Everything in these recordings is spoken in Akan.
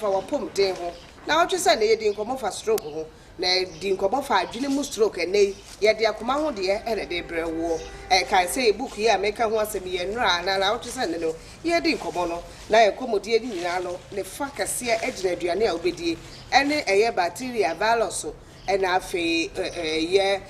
fa wapom den ho na wotwe se na ye di nkomo fa stroke ho na di nkomo fa adwene mu stroke ene ye de akoma ho de ene de brewo kan say book ye ameka ho asem ye nra na wotwe se ne no ye di nkomo no na ye komodie di nyina no ne fa kase agina aduane a obedie ene eye bacteria virus and afe ye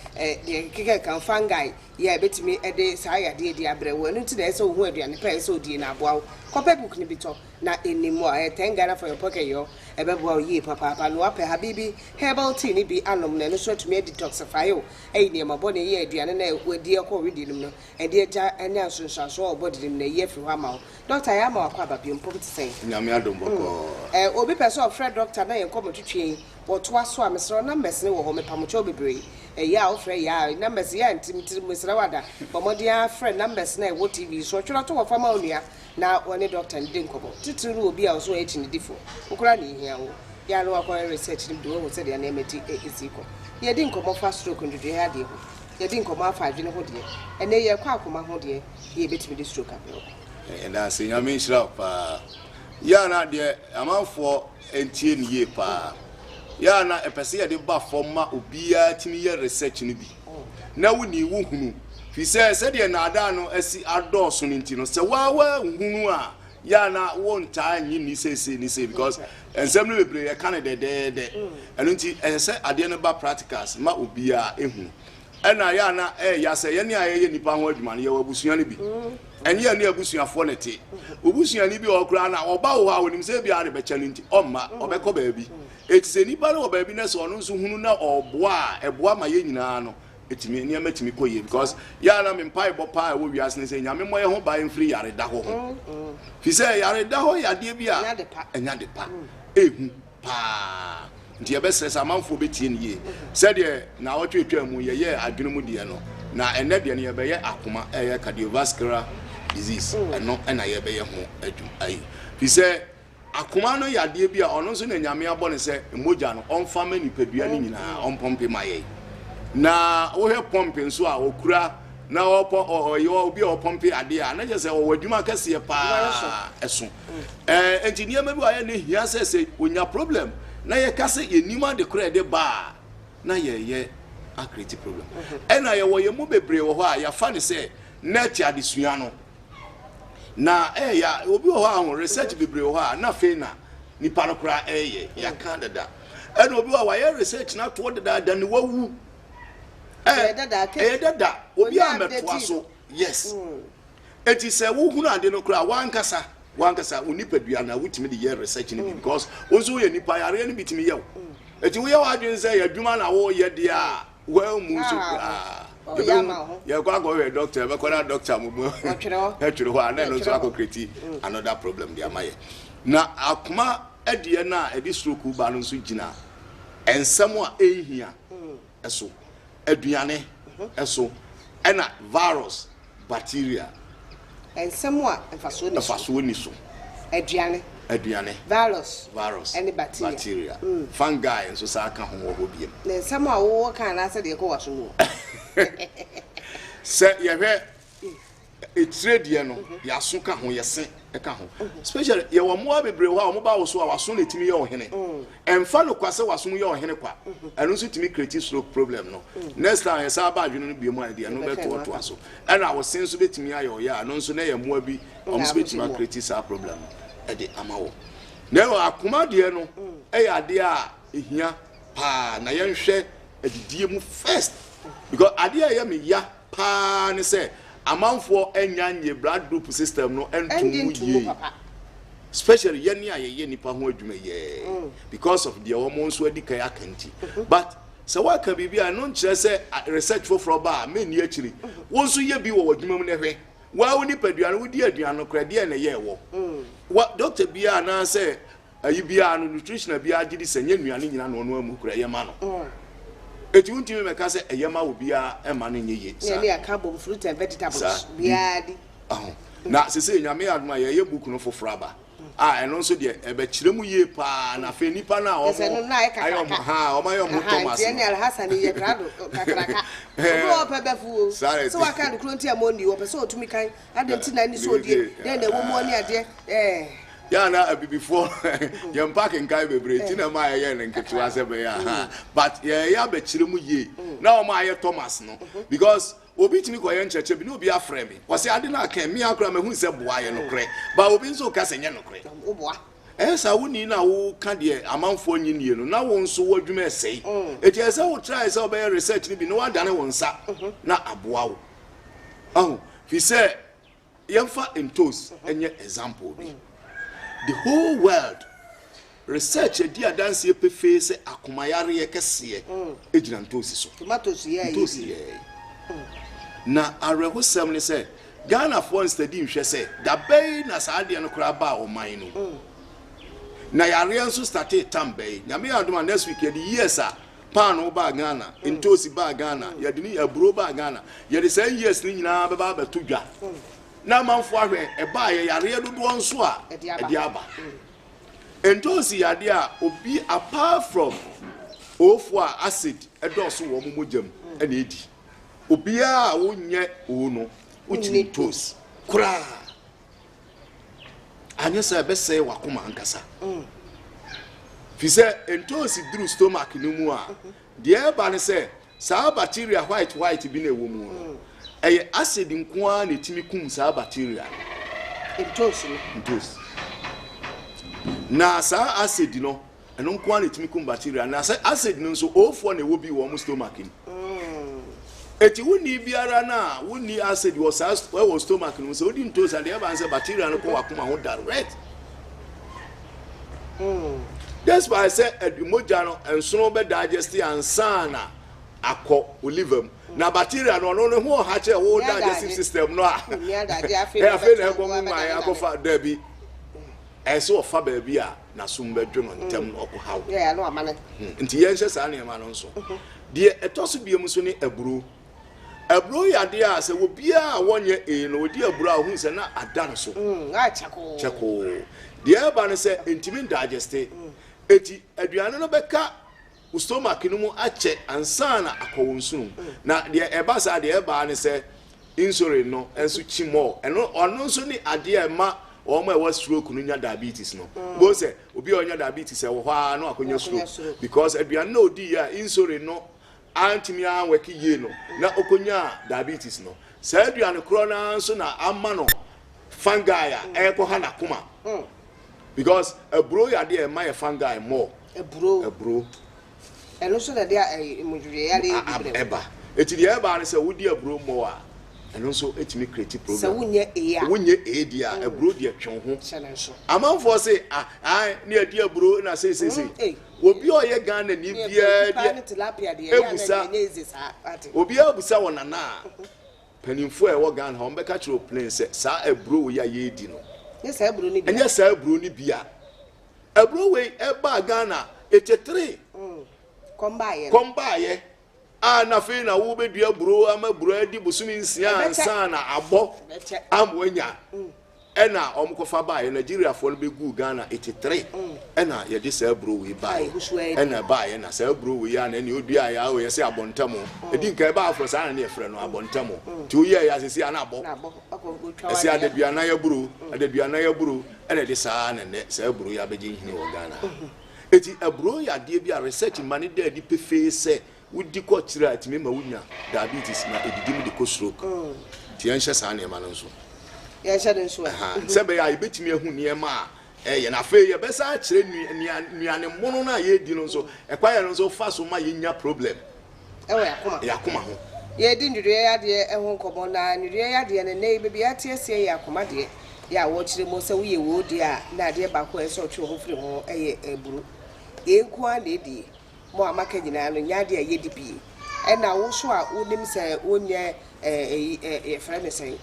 keke kan fungi ye betimi ede saa ya de abrewo no ti na so hu aduane pa so die na aboa kope book ni bito na enimu a 10 Ghana for your pocket yo ebeboa yi papa no apɛ habibi herbal tea ni bi anom na no so tumi detoxify o ni mabo ne ye aduane na wadi akɔ widi nim no ede agya ene asonsanso o body nim na ye fi hɔ ma o doctor ya ma akɔ ababie mpom te sɛn nyame adom bɔkɔ obi pɛ so Fred doctor na ye nkɔmɔ twetwe wɔto aso a mesro na mesne wɔ hɔ mepamocho bebre ya o frɛ ya na mesi ya ntimtim mesra wada bomodia friend na mesne wo TV so twera to wɔ fama onua na wɔne doctor ndi nkɔmɔ titiri obi a so echi ne difo okura ne hia wo ya no akɔ research ni do wo sɛ de na emeti esiko ye di nkɔmɔ fa stroke ndudu ya de ho ye di nkɔmɔ afa adwene ho de ene ye kɔ akoma ho de ye betimi de stroke apɛ na se nyame nhyira pa ya na de amanfo entie ne ye pa ya na epese ye de ba forma obia timi ye research ni bi na woni wo hunu fi se de na ada no asi adoso ni ntino se wa hunu a ya na wo nta nyi ni se because ensem no bebre ye kan de eno nti se ade no ba practicals ma obia ehunu ena ya na ya se ye ni aye nipa ho adwuma ne ye wabusua ne bi enye ya ni abusuafo ne te obusua ni bi okura na oba wo ha wonim se bia ne be challenge nti omma obekọ baabi etise nipa no baabi na so ono nso hunu na oboa eboa ma ye nyina no etimi ni amatimi koye because ya na me mpai bo pa wo wiase ne se nyame mo ye ho ba mfiri yare da ho fi se yare da ho ya de bia enya de pa ehu pa nti ebe stress amanfo betie ne ye se de na wotwetwa mu ye adwene mu de no na ene de ne ye be ye akoma ye cardiovascular disease eno na ye be ye ho adwum ayi fi se akoma no ya de bia ono nso na nyame abo ne se emoja no onfa mani padua ni nyina onpompe maye na wo he pompe nso a okura na obi opompe ade a na je se wo adwuma kase pa eso engineer ma bi wa ye ne hia se onya problem na ye kase ye nima de kura de ba na ye a create problem ena ye wo ye mu bebre wo ho a ya fa ne se net adesua no na ya obi wo ho a research bebre wo ho a na fe na nipa no kura ya kan dada ena obi wa ye research na to dada ne wawu dada obi a meto aso yes eti se wo hunu ade no kura wankasa unipadua na wutimi de ye research ni because ozo ye nipa yare ni bitimi ye eti wo ye wadwen se ya dwuma na wo ye de a well mu so ya kwa go we doctor be kwa doctor mu atwere ho ana no so akokrati another problem dia maye na akoma adie na edi stroke ba no so gina ensem a ehia eso aduane eso ena virus bacteria ensem a emfaso ni so aduane virus any bacteria fungi nso sa aka ho wo biem na ensem a wo kan na se de ko waso mu se ye hwe etrade no ya so ka ho yese eka ho special ye wo mo abebre ho a mo ba wo so a waso na timi ye ohene emfa no kwase waso mu ye ohene kwa eno nso timi create stroke problem no next time ye sa ba adwene no biemu ade no beto to aso ena wo sen so betimi ayo ya no nso na ye mo abi o nso betimi create sa problem ede amawo na wo akoma de no ya ade a ehia pa na ye nhwe adidie mu first because ade a ye me ya pa ne say amanfo enyanye blood group system no entumu ye especially ye ni aye nipa ho adwuma ye because of the woman so adika ya kanti but so wa ka bibia no nkire se research for ba me ni akiri won so ye bi wo adwuma mu ne hwe wa woni paduano wodi aduano krade na ye wo wa doctor bia na say ayi bia no nutritional bia agidi senye nuane nyina no no amu kura ye ma no eti untimi meka se eyema obia ema no nyeye sa ne carbon fruit and vegetables biadi na sese nyame aduma ye book no fofraba eno nso de ebe kiremu ye pa na fe nipa na o ayo ha o mayo mo Thomas ye ne Alhassan ye grado kakraka o pe befu so waka de kronti amoni o pe so otumi kan adenti na ni so die den de wo mo ni ade ya na before yam parking kai bebre ti na ma ye ne nketewa se be ya but ya be chire mu ye na o ma ye Thomas no because obi timi ko ye ncheche bi no obi afre me ko se ade na kan mi akra me hu se boa ye no kre ba obi nso ka se nye no kre o boa sa woni na wo ka de amanfo nyinie no na wo nso wadwuma esei eti esa wo try se obe research ni bi no wadane wo nsa na aboa wo fi se yemfa entos enye example bi the whole world research edi adanse epefe se akomayare ye kese ejina ntosi so tomatoes ye na arehosem ne se Ghana for instead nhwe se da bay na saade no kura ba o man no na yare nso start tambay nyame adoma next week the years a pan ba Ghana ntosi ba Ghana yede ni aburo ba Ghana yede say years ni nyina be ba beto dwa na manfo ahwe e ba ye yare dodo nso a edi aba ntosi yade a obi apart from ofo acid edoso wo momojam ena edi obi a wonye o no uchini toes kura anya sa be say wakoma ankasa fi say entosi through stomach ni mu a de ba ne say sa bacteria white bi na ewo mu no eye acid nko a na timi kum sa bacteria entosi na sa acid no eno nko a na timi kum bacteria na sa acid no so ofo na ewo bi wo mu stomach ni eti woni biara na woni acid was we stomach no so odi ntos ade e ba nse bacteria no ko wakoma ho direct that's why I say edimoja no enso be digest ansana akọ olive na bacteria no no ho ha che wo digestive system no a afi na go ma ya akofa da bi eso ofa ba bi a na so mbedwe no ntem no ko hawo ya no amane nti ye nhye sa na ma no nso de etoso biem so ni aburo yade a se wo bia wonye no odi aburo a hu se na ada no so a chako de eba ne se intimi digest eti aduane no beka stomach no mu ache ansa na akọwonsu na de eba sa de eba ne se insulin no enso chimo eno ono nso ni ade e ma o ma e stroke no nya diabetes no bo se obi onya diabetes e wo hwa no akonya stroke because aduane no odi ya insulin no antimi an weki ye no na okonya diabetes no sa aduane kro na nso na ama no fungi a eko ha na kuma because aburo ya de ma fungi more aburo eno so de mujure ya de eba eti de eba ne se wodi aburo mo a eno so etimi create problem se wonye dia aburo de twon ho amanfo se ne adi aburo na se obi oye Ghana ni bia de ebusa obi abusa wonana panimfo e wo Ghana ho mbeka kiro plane se sa aburo ya ye di no yes aburo ni bia enya sa aburo ni bia aburo we eba Ghana 83 kombaye na fe na wo bedua buro ama buro adi busumi nsia ansa na abo amwanya ena omkofa bae Nigeria fo no begu Ghana 83 ena ye de sa buro we bae ena bae na sa buro we ya na ne odua ya we se abontamo edi nka ba afro sa na ne efre no abontamo ti oye ya sisi ana abo ese adedua na ya buro ena de sa na ne sa buro ya beje hini wo Ghana eti aburo ya de bia research mani de di pefe se wudi ko kira atime ma wunya diabetes na edidim de ko stroke ti enhye sa na ma no nso ya hye den so se be ya ibetimi ehu ne ma ye na fe ye besa kire nuane mono na ye di no nso ekwa ye no nso fa so ma ye nya problem yakoma ho ye di ndure ya de ehu nkomo na ndure ya de ne ne be bia tie sie ya akoma de ya wo kire mo se wo ye wo di a na de ba ko e so twe ho firi ho eye eburu enku a na di mo amaka nyina no nya de ye di bi e na wo so a wonim se onye friend say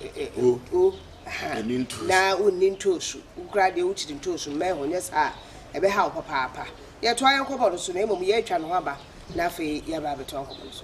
na unintosu ukra de uchiri ntosu me honye sa ebe ha papa ye to ayen komo so na emom ye atwa no aba na afi ye ba beto komo so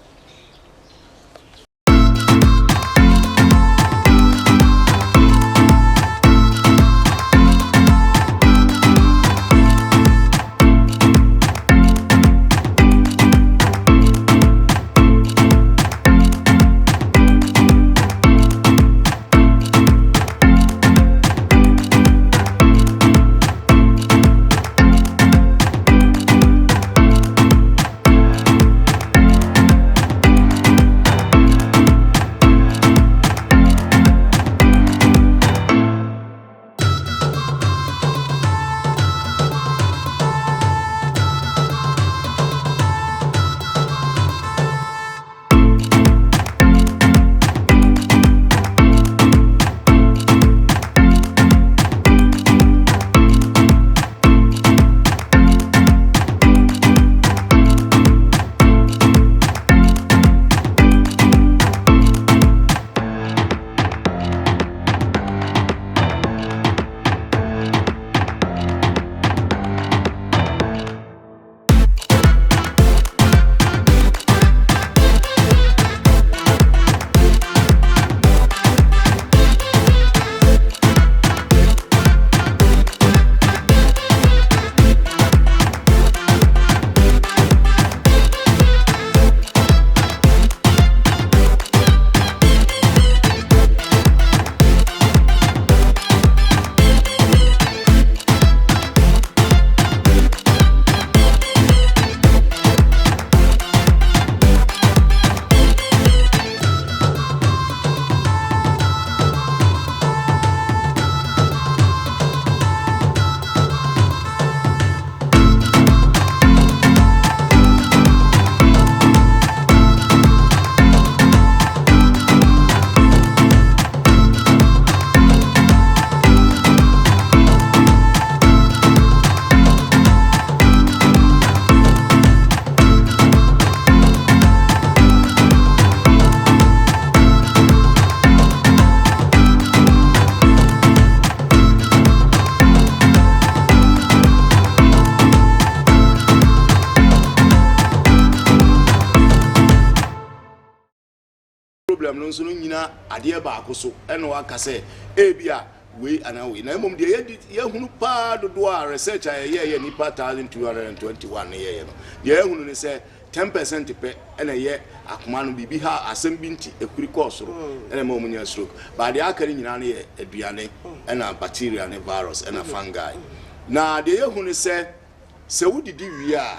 problem no nso no nyina ade ba akoso ene waka se ebia we anawe na emom de ye hunu pa dodo a research ye nipa 1221 ye no ye hunu ne se 10% pe ene ye akoma no bibi ha asem bi nti ekuri course ro ene ma omunya stroke ba de akari nyina ne ye aduane ena bacteria ne virus ena fungi na de ye hunu se wudidi wi a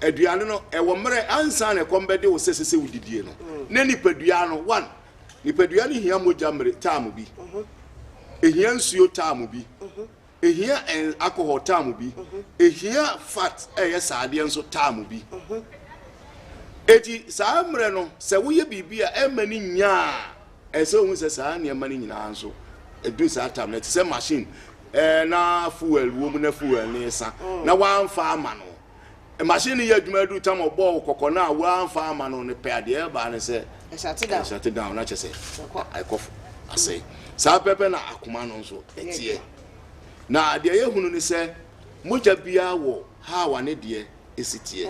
aduane no ewo mere ansa na kombede wo sese wudidie no na nipadua no one nipadua ne hia moja mere tamu bi ehia nsuo tamu bi ehia alcohol tamu bi ehia fat saade enso tamu bi eti saa mere no se woye bibia emani nya ese ohun se saa ne emani nyina nso edu saa tamu na ti se machine na fuel wo mu na fuel ne sa na wan fa ama no machine ye adwuma du tam obo kokona wan fa ama no ne pe ade ba ne se shut down na chese I cough asay sa pepe na akoma no nso etie na de ye hunu ni se moja bia wo ha wa ne de esitie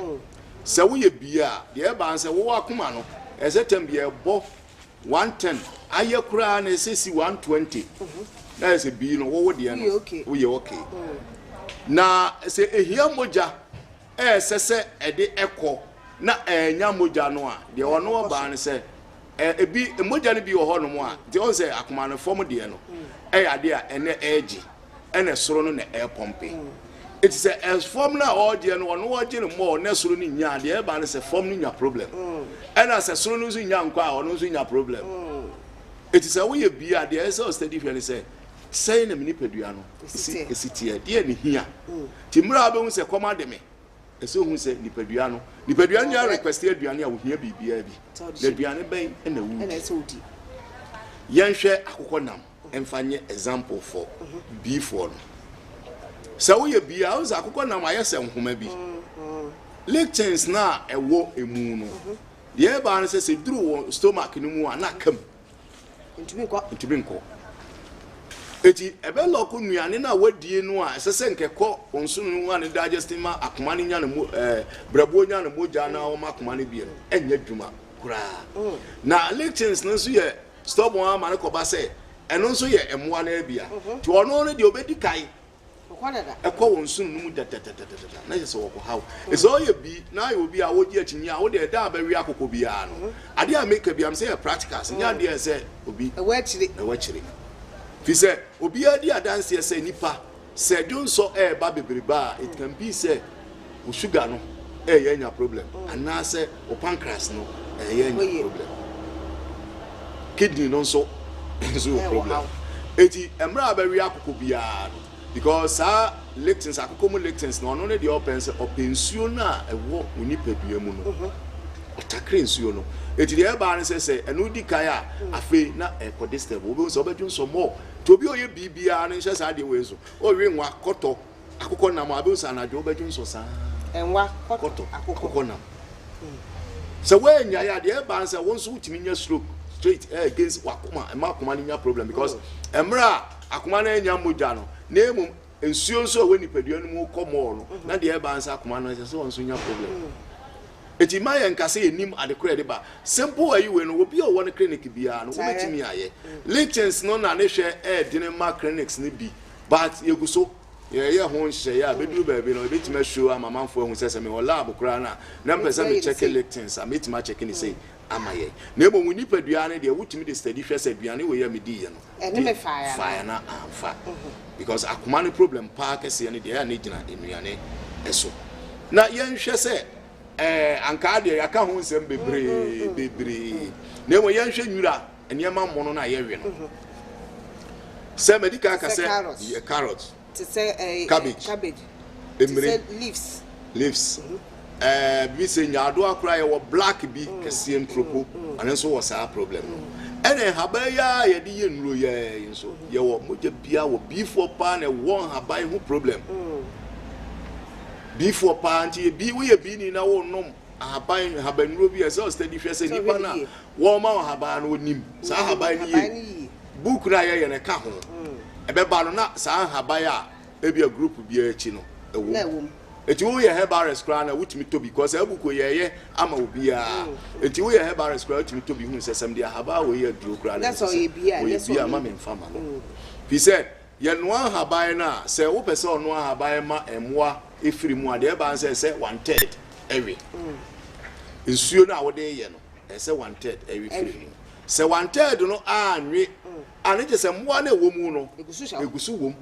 se wo ye bia de ba nse wo akoma no esetem bia bo 110 aye kura na esesi 120 na se bi no wo de no wo ye okay na se ehia moja sese ede ekọ na enya moja no a de ono oba ne se ebi moja ne bi wo ho no mo a de on se akoma no form de no ade a ene egi ene soro no na pompe it is a form na oje no ono oje no mo na soro ni nya de e ba ne se form ni nya problem ena se soro no zu nya nkwa ono zu nya problem it is a we bi ade e se study fe ne se say na mini pedua no esitie de ne hia ti mra be hu se koma de me eso hu se nipadua no ya request aduane a wo hia bibia bi na aduane ben na wu ena so di yenhwe akokọ nam emfanye example for beef one so wo ye bia wo za akokọ nam ayese nhoma bi lectins na ewo emu no de ba na se duru wo stomach no mu ana kam ntumi nko eti ebe loko nuane na wadie no a sese nkekọ onsunu no ane digesting ma akoma ne nya no brabo nya no moja na o makoma ne bie no enya dwuma kura na lectins no so ye stop one ma ne ko ba se eno nso ye emoa na bia ti ono no de obedi kai ekọ onsunu no mu da na ye se wo ko how eso ye bi na ye obi a wogi akinyi a wo de da abawi akoko bia no ade a make bia am say practicals nya de se obi ewa chire fi say obi adi adanse say nipa say don so ba bebreba it can be say o sugar no ye nya problem and na say o pancreas no ye nya problem kidney no so problem eti emra abawi akoko bia because lectins akoko mo lectins no no de open say opensuo na ewo onipadua mu no otakre nsuo no eti de ba ne say enu di kai a afi na ecodistable obi so obedun so more to bi oye bibia no nche sa de wezo o wi nwa koto akoko nam abi so anajo obedun so sa enwa koto akoko nam so when ya de ba ne say won so utimi nya stroke straight against wakoma makoma nya problem because emra akoma na nya moja no na emum ensuo so we nipadua no mu komo no na de ba ne say akoma no say so so nya problem eti maye nkase enim adekora de ba simple ayi we no obi o won clinic bia no wo metimi aye lectins no na ne hwe dine ma clinics ne bi but yeguso ye ho nhye ya beduru ba bi no betime show amamanfo ehun sese me wo lab kura na mpesa me check lectins am metima check ni say amaye na ebo mu nipadua ne de wutimi de study hwe se duane we ya medi ye no ene me fire na amfa because akoma ne problem pa kese ne de ya ne gina enuane eso na ye nhwe se anka de yaka ho nsem bebre na mo yenhwe nwura enema mono na ye we no se medical ka se carrot to say cabbage emre leaves bi se nyaado akura ye wo black bi kese ntropo anenso wo sa problem ene habaya ye di ye nuro ye nso ye wo moja bia wo before pa na wo habai ho problem before party bi we be ni na wo nom habanuro bi as study hwe se nipa na wo ma haban no nim sa haban ni book na ye ne ka ho ebe ba no na sa haban a e bi a group bi a chi no ewo eti wo ye herbal scra na wutimi to because ebuko ye ama obia eti wo ye herbal scra wutimi to bi hu se sem dia haba wo ye duro kra na that's all ye bia that's all ma me mfama no fi said ye no haban na se wo pese ono haban ma emwa efiri mu ade ba nse se 1/3 ewe nsuo na wo de ye no se 1/3 ewe firi se 1/3 no anwe ane je se mwa na wo mu no egusu wom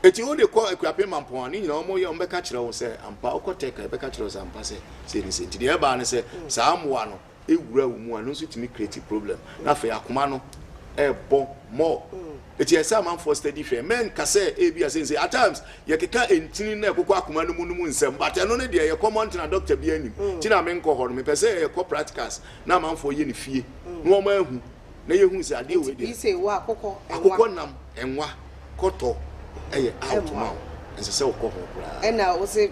eti wo de ko akuape mampon ni nyina omo ye ombeka kire wo se ampa okoteka ebeka kire wo se ampa se ni se ti de ba ne se sa amwa no ewura wo mu anu so timi create problem na fe akoma no ebo more eti esa man for steady fair men ka se e bia se at times ye keka entini na ekoko akoma no mu nsem but eno ne de ye common na doctor bia anim ti na men ko ho no me pese ye ko practicals na man for ye ne fie no mo ahu na ye hu se ade we de say wa akoko nam enwa koto eye out now nse se okọ ho kra na wo say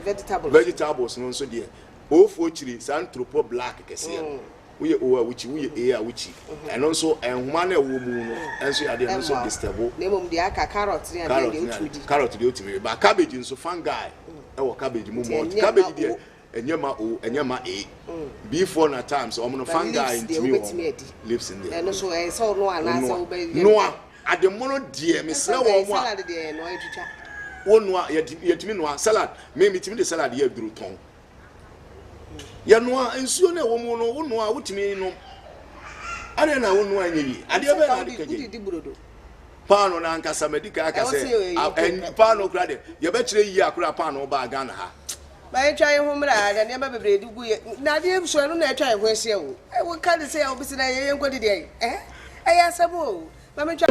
vegetables no so de ofo chiri santropo black kese uye owa wuchi uye e a wuchi eno so enhuma na ewo mu no enso ade no so disturb na mum de aka carrot ni ade de otudi carrot de otimi ba cabbage nso fungi ewo cabbage mu mo cabbage de enyema before na times omo fungi intimi lives in there eno so so no ana so be no ade mono de me sra wo mo salad de no etwitwa wonua yetimi no salad me mitimi de salad ye duru ton ya noa ensuo na wo mu no wonua wotimi no ade na wonua nyeyi ade be na de kaje di burodo pano na nkasa medical aka se pano kra de ye be kire yi akura pano ba ga na ha ba etwa ye ho mra ade ne ba bebre di gu ye na de ebso no na etwa ye ho ahia wo e wo ka de se ya obisi na ye nkodi de ya sabo ba me twa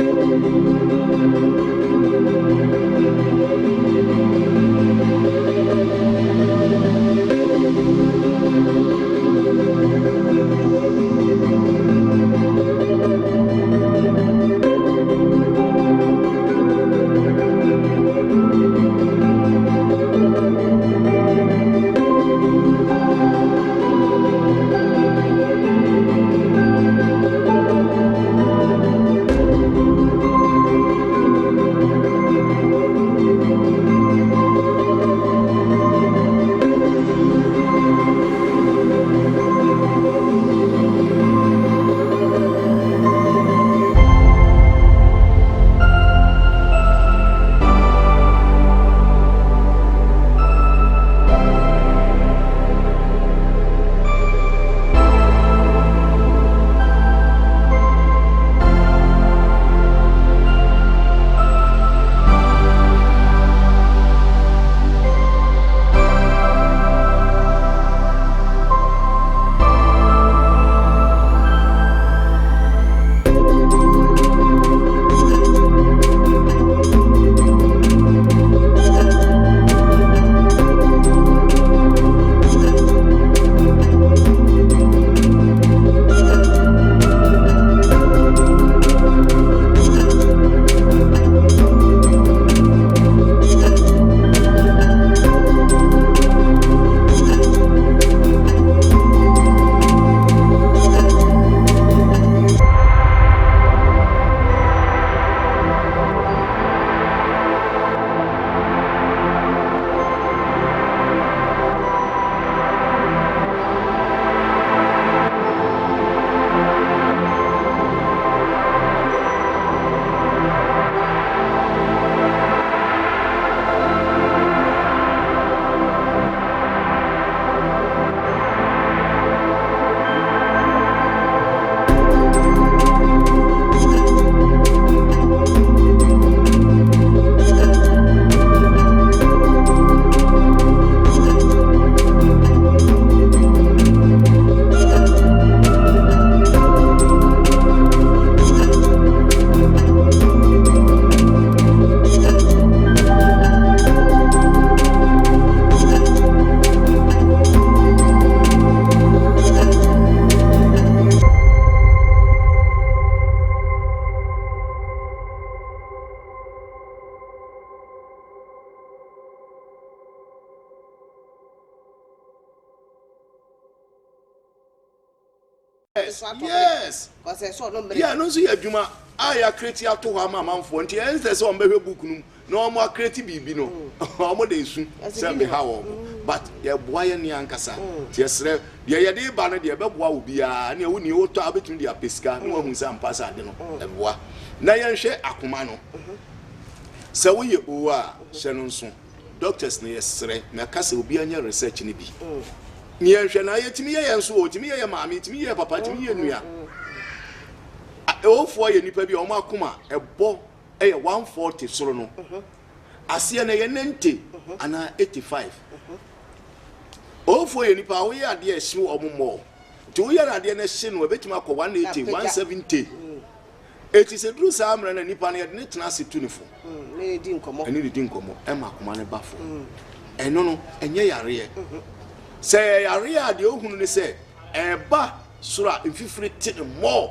Yes. Because I saw no. Yeah, no see adwuma. aya create ato ho ama manfo nti en say on behwe book num na o mo create bibi no o mo de nsu say me ha wo but ye boa ye ne ankasa ti esre ye de ba no de be boa obi a na woni wo to abetun de apeska na wo hu say ampasa ade no e boa na ye nhwe akoma no say wo ye o a hye no nso doctors na yesre na kasa obi anya research ni bi ni nhwe na yetimi ye nso o timi ye maami timi ye papa timi ye nua o ye nipa bi o ma akoma ebo eye 140 soro no ase na ye 90 ana 85 o ye nipa wo ye ade ehye o mommo ti wo ye ade na hye no ebetimi akọ 180 170 eti se dru sa amra na nipa na ye ne tena se tunifo ne di nkomo e ma akoma ne bafo eno no enye yare se yare ade ohunu ne se eba sura mfifire ti more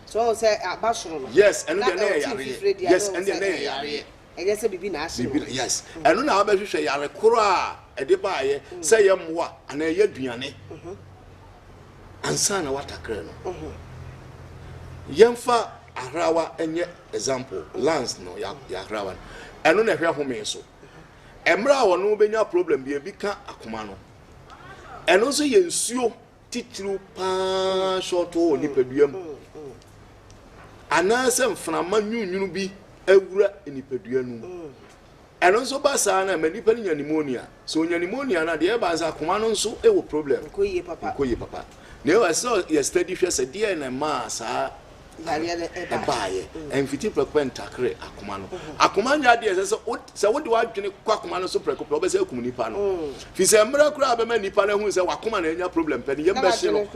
so say abasoro no yes eno de na yare yes eno de na yare e say bibi na ahye yes eno na abahwehwe yare koro a ede baaye say ye moa ana ye duane ansa na watakre no yemfa ahrawa enye example lands no ya ahrawa eno na hwe home so emra wono benya problem bi ka akoma no eno so ye nsuo titiru pa shoto ni paduam anase mframa nyunyunu bi awura enipadua nu eno so ba sa na manipa ni pneumonia so pneumonia na de e ba za akoma no nso e wo problem koye papa ne wa so ye study hwe se de na ma sa yare e baaye enfiti frequent akre akoma no akoma nya de se wo de wa dwene kwa akoma no so preko pe obese akum nipa no fi se mra kura ba ma nipa na hu se wakoma na nya problem pe ne yem ba hye no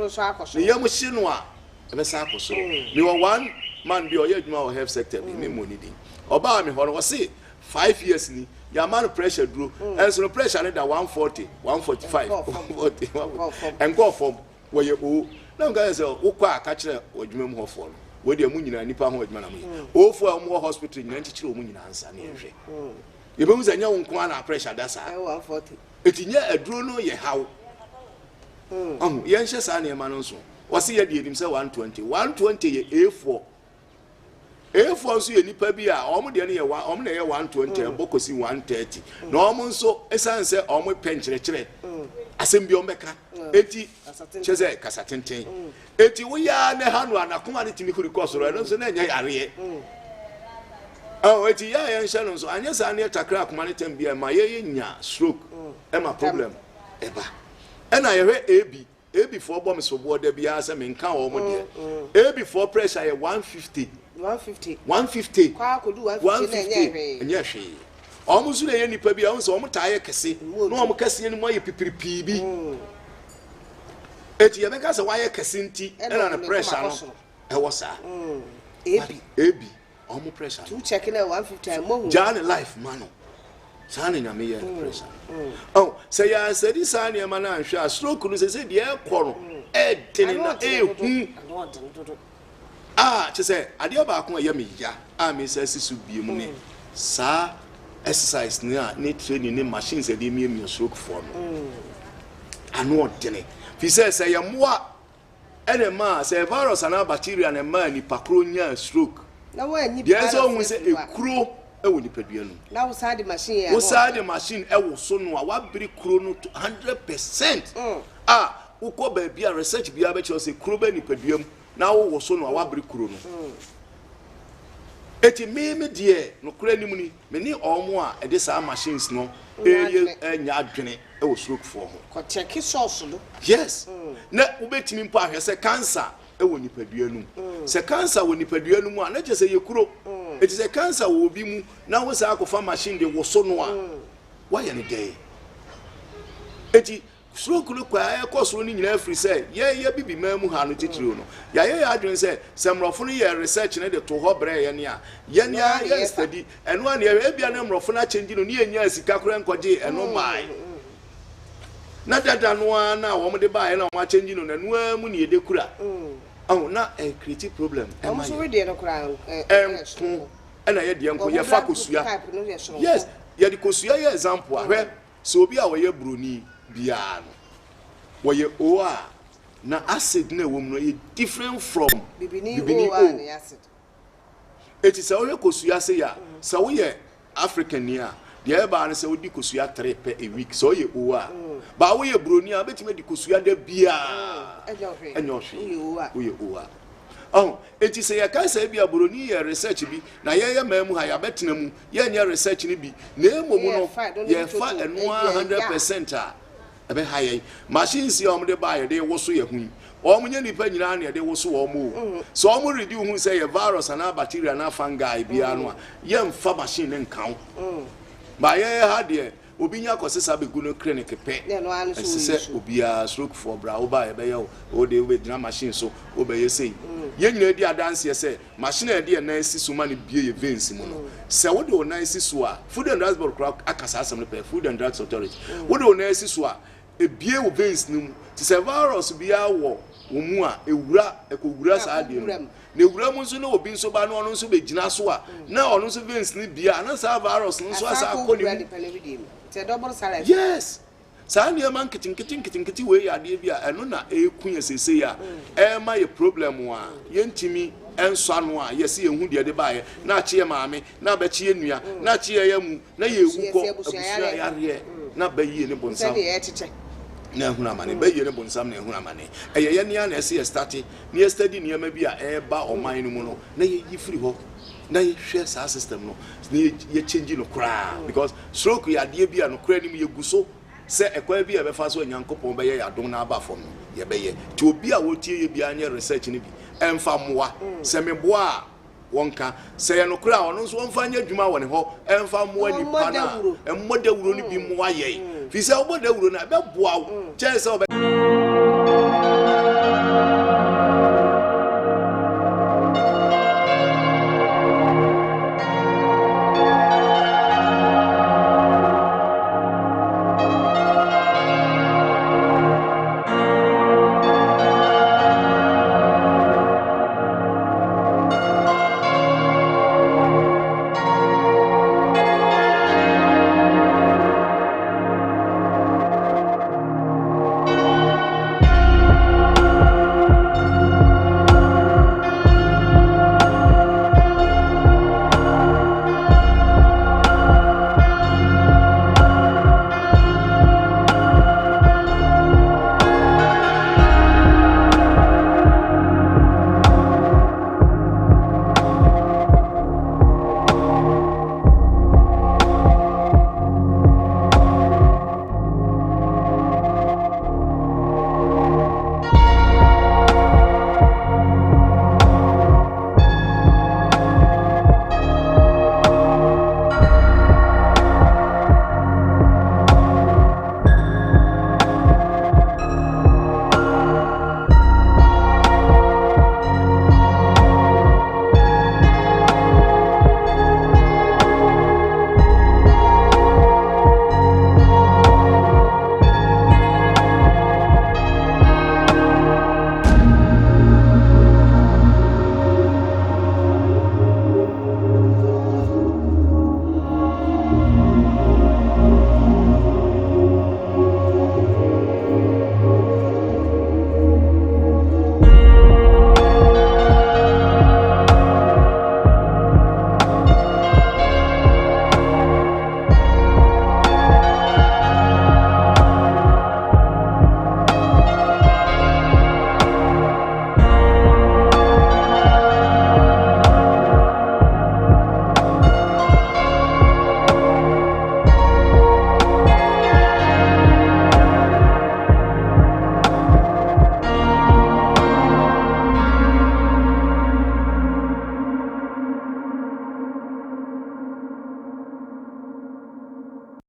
ne yem hye no a e be sa akoso ni one man bi o ye adwuma o health sector bi me money din oba me ho no se 5 years ni ya man pressure duro and so pressure ne da 140 145 140 and go from where you na nga say ukwa aka kire odwuma mu hofo no we de mu nyina nipa ho adwuma na mu ofo a mu hospital nyina ntikire mu nyina ansa na ehwe ye be mu za nya wonko na pressure da sa 140 etinya aduro no ye hawo ye nhye sa na e ma no nso wose ye de edim say 120 ye A4 so ye nipa bi a omo de na ye omo na ye 120 bokosi 130 na omo nso esan se omo penkyere asem bi omeka eti cheze kasatenten eti wo ya na hanu anakoma ne timi kuri kosoro eno nso na nya yare eti ya ye nhye no nso anya sa na takra akoma ne tem bi ma ye nya stroke e ma problem eba ena ye hwe AB for bomb so board bi asa me nka wo mo de AB for pressure ye 150 kwa kodu 150 enye hwe omo su le ye nipa bi a won so omo taaye kese no omo kese ni mo ye pipiripi bi eti ye meka se wa ye kese nti na pressure no e wo sa AB omo pressure to check na 150 mo jani life mano sane nyame ye pressure oh say ya sedi sane ma na hwa stroke no say de e koro e tene na e hu chese ade ba ko ya me ya me say sisu biem ne sa exercise ni training ni machines de mi stroke for no ano odene fi say ya moa ene ma say virus and bacteria na ma ni pakro nya stroke na wa ni bi so hu say ekuro e wo ni padua nu na wo sa de machine ya wo sa de machine e wo so no a wa biri kuro no 100% ukọ ba bia research bia be che say kuro ba ni padua mu na wo so no a wa biri kuro no eti me de no kura ni mu ni me ni omo a e de sa machines no nya adwene e wo stroke for ho ko check source do yes na ubetimi mpa ahwe say cancer e wo ni padua nu say cancer wo ni padua nu mu a na che say ye kuro eti say cancer wo bi mu na wo sa akofa machine de wo so no a why any day eti stroke no kwa e kosoro ni nyina free say ye bibi mamu ha no titiro no ya adwen say semrofo no ye research ne de to ho bre ye ne a ye ne a ye study eno an ye bia ne mrofo na change no ne enya sika kora nkoje eno mai na dada no na wo de ba ye na wo change no na no amu ne ye de kura na create problem e ma so we de no kura na ye de enko ye fa kosua yes ye de kosua ye example ahwe so obi a wo ye broni bia no wo ye o a na acid na wo mu no different from bibini o acid it is a kosua say ya so we African nia the eba na say we di kosua 3 per a week so ye o a ba we broni a betime di kosua da bia enyo hwe we o a oh it is a ka say bia broni ye research bi na ye mamu ha ya betena mu ye nya research ni bi na emomu no ye fa eno 100% a ebe ha ye machines ye omde ba ye de wo so ye hu omunye nipa nyina na de wo so wo mu so omu ready hu say ye virus and bacteria na fungi bia no a ye mfa machine nkan ba ye ha de obi nya kosesa begu no clinic pe se obia stroke for bra oba ye be ye o de we dina machine so oba ye say ye nyina di adanse ye say machine e de na esi so ma ne bie ye veins mu no se wo de o na esi so a Food and Drugs Board akasa asem pe Food and Drugs Authority wo de o na esi so a e bie wo veins nim ti se virus bia wo mu a ewura ekowura sa de no na ewura mu nso na obi nso ba no ono nso be gina so a na ono nso veins ni bia na sa virus nso asa akoni yes sa ne man kitin we ya de bia eno na ekun ye sese ya e ma ye problem a ye ntimi enso anu a ye se ye hu de de ba ye na che ye maame na ba che ye nua na che ye yamu na ye wuko abusua ya re na ba yi ne bonsam na ehuna mane ba yi ne bonsam na ehuna mane eye ye nia na ese ye start ni ye study ni ma bi a e ba oman no mu no na ye free ho na ye hwe sa system no ye change no kra because stroke ya de bia no kra ni ye guso se ekwa bia be fa so nyankopon be ye ya dom na aba fom no ye be ye ti obi a wotie ye bia anya research ni bi emfa moa se meboa wonka se ye no kra ono so wonfa anya dwuma woni ho emfa moa ni pana emmoda wuro ni bi moa ye fi se oboda wuro na be boa wo che se